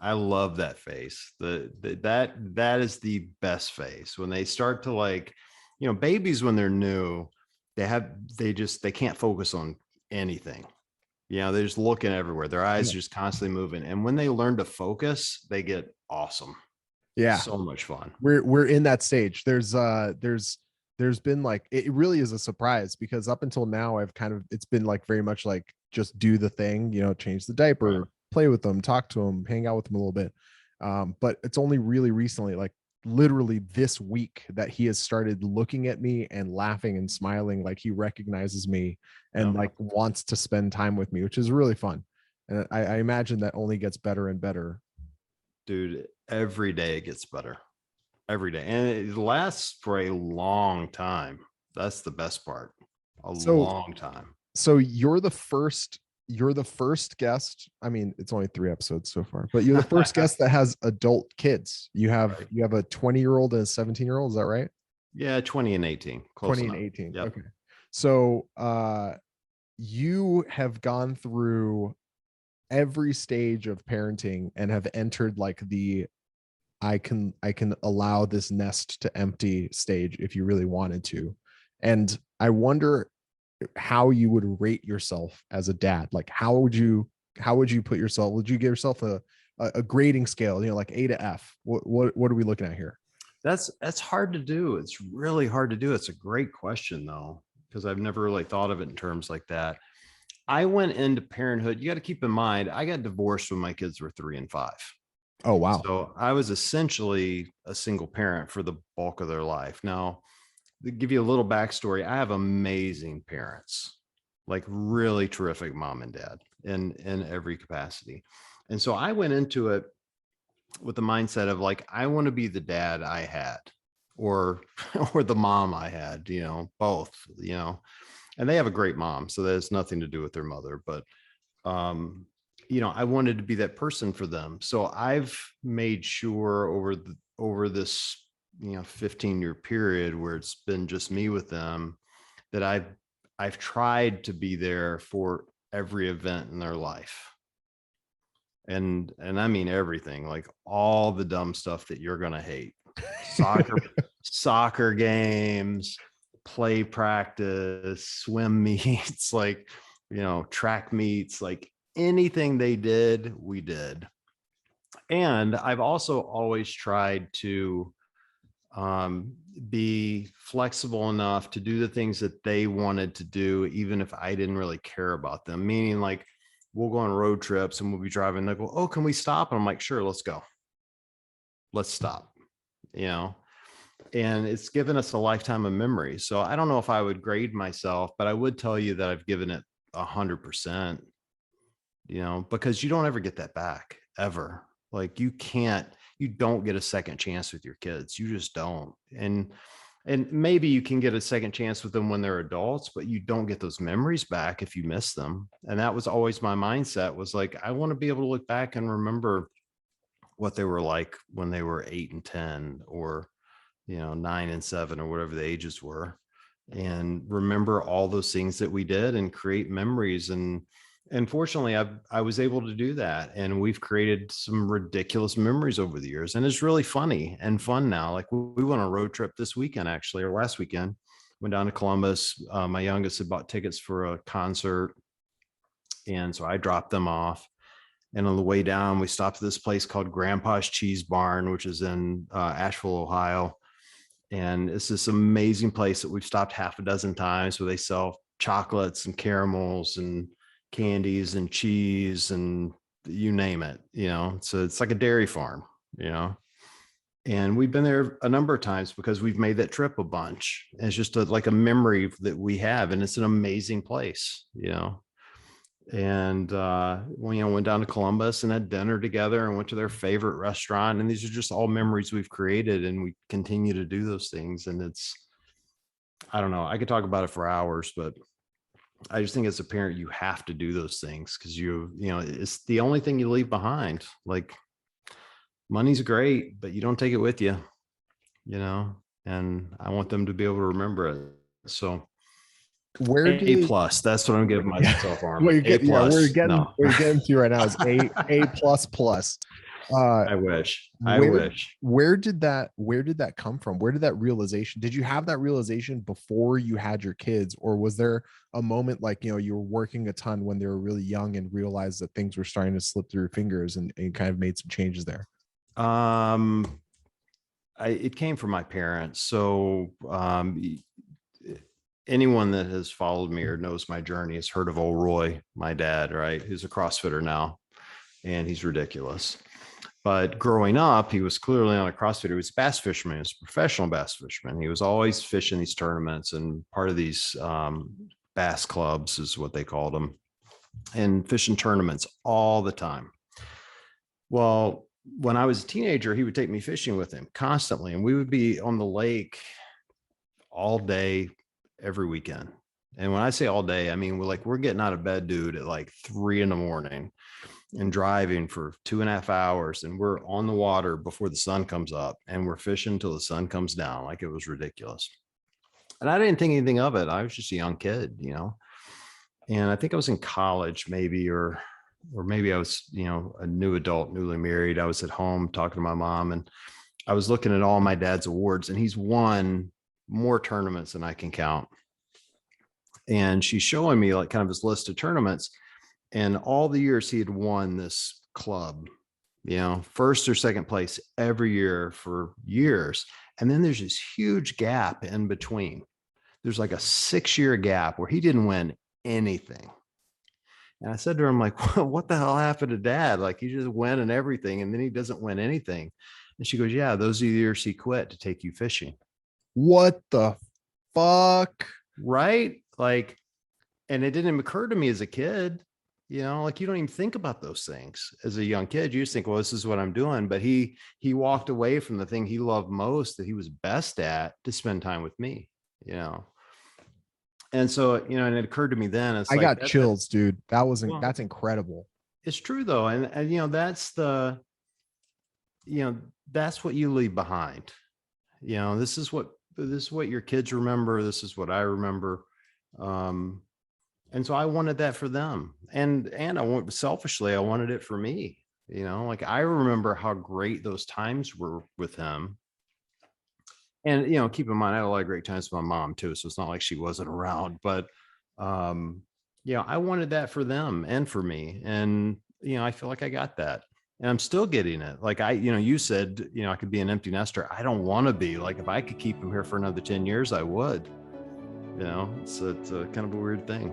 I love that phase. That is the best phase when they start to like, babies when they're new, they can't focus on anything. They're just looking everywhere. Their eyes are just constantly moving. And when they learn to focus, they get awesome. Yeah. So much fun. We're in that stage. There's been like, it really is a surprise because up until now it's been like very much like just do the thing, change the diaper, right, play with them, talk to them, hang out with them a little bit. But it's only really recently, like literally this week, that he has started looking at me and laughing and smiling like he recognizes me and like wants to spend time with me, which is really fun. And I imagine that only gets better and better. Dude, every day it gets better. Every day. And it lasts for a long time. That's the best part. Long time. So you're the first guest. I mean, it's only 3 episodes so far, but you're the first guest that has adult kids. You have a 20-year-old and a 17-year-old. Is that right? Yeah, 20 and 18. Close 20 enough. And 18. Yep. Okay. So you have gone through every stage of parenting and have entered like the I can allow this nest to empty stage if you really wanted to. And I wonder how you would rate yourself as a dad. Like how would you put yourself? Would you give yourself a grading scale, like A to F? What are we looking at here? That's hard to do. It's really hard to do. It's a great question though, because I've never really thought of it in terms like that. I went into parenthood. You got to keep in mind, I got divorced when my kids were 3 and 5. Oh, wow. So I was essentially a single parent for the bulk of their life. Now, to give you a little backstory, I have amazing parents, like really terrific mom and dad in every capacity. And so I went into it with the mindset of like, I want to be the dad I had or the mom I had, both, and they have a great mom. So that has nothing to do with their mother, but I wanted to be that person for them. So I've made sure over this, 15-year period where it's been just me with them, that I've tried to be there for every event in their life. And I mean everything, like all the dumb stuff that you're going to hate. Soccer games, play practice, swim meets, like, track meets, like anything they did, we did. And I've also always tried to be flexible enough to do the things that they wanted to do, even if I didn't really care about them. Meaning like we'll go on road trips and we'll be driving. They'll go, "Oh, can we stop?" And I'm like, "Sure, let's go. Let's stop." And it's given us a lifetime of memories. So I don't know if I would grade myself, but I would tell you that I've given it 100%, because you don't ever get that back ever. Like you don't get a second chance with your kids. You just don't. And maybe you can get a second chance with them when they're adults, but you don't get those memories back if you miss them. And that was always my mindset, was like, I want to be able to look back and remember what they were like when they were 8 and 10 or 9 and 7 or whatever the ages were, and remember all those things that we did and create memories. And fortunately I was able to do that, and we've created some ridiculous memories over the years, and it's really funny and fun now. Like we went on a road trip this weekend, actually, or last weekend, went down to Columbus. My youngest had bought tickets for a concert, and so I dropped them off. And on the way down, we stopped at this place called Grandpa's Cheese Barn, which is in Asheville, Ohio. And it's this amazing place that we've stopped half a dozen times, where they sell chocolates and caramels and candies and cheese and you name it, so it's like a dairy farm, and we've been there a number of times because we've made that trip a bunch. And it's just like a memory that we have, and it's an amazing place, and we went down to Columbus and had dinner together and went to their favorite restaurant. And these are just all memories we've created, and we continue to do those things. And I don't know, I could talk about it for hours, but I just think as a parent, you have to do those things because it's the only thing you leave behind. Like money's great, but you don't take it with you, and I want them to be able to remember it. So A plus. That's what I'm giving myself. What you're getting to right now is A plus plus. Uh, I wish. I where wish. where did that come from? Where did that realization? Did you have that realization before you had your kids, or was there a moment like you were working a ton when they were really young and realized that things were starting to slip through your fingers and kind of made some changes there? Um, it came from my parents. So anyone that has followed me or knows my journey has heard of old Roy, my dad, right? Who's a CrossFitter now, and he's ridiculous. But growing up, he was clearly not a CrossFitter. He was a bass fisherman. He was a professional bass fisherman. He was always fishing these tournaments and part of these bass clubs is what they called them, and fishing tournaments all the time. Well, when I was a teenager, he would take me fishing with him constantly, and we would be on the lake all day, every weekend. And when I say all day, I mean we're getting out of bed, dude, at like 3 a.m. and driving for 2.5 hours, and we're on the water before the sun comes up, and we're fishing until the sun comes down. Like, it was ridiculous. And I didn't think anything of it. I was just a young kid, and I think I was in college maybe, or maybe I was, a new adult, newly married. I was at home talking to my mom, and I was looking at all my dad's awards, and he's won more tournaments than I can count. And she's showing me like kind of his list of tournaments, and all the years he had won this club, first or second place every year for years. And then there's this huge gap in between. There's like a 6-year gap where he didn't win anything. And I said to him, like, what the hell happened to dad? Like, he just went and everything, and then he doesn't win anything. And she goes, yeah, those are the years he quit to take you fishing. What the fuck? Right? Like, and it didn't occur to me as a kid, like, you don't even think about those things as a young kid. You just think, well, this is what I'm doing. But he walked away from the thing he loved most, that he was best at, to spend time with me, And so, and it occurred to me then, it's I like, got chills, dude. well, That's incredible. it's true though. And that's what you leave behind. This is what your kids remember. This is what I remember. And so I wanted that for them. And selfishly, I wanted it for me. Like, I remember how great those times were with him. And, keep in mind, I had a lot of great times with my mom too. So it's not like she wasn't around, but, I wanted that for them and for me. And, I feel like I got that, and I'm still getting it. Like, you said, I could be an empty nester. I don't want to be. Like, if I could keep him here for another 10 years, I would. It's a kind of a weird thing.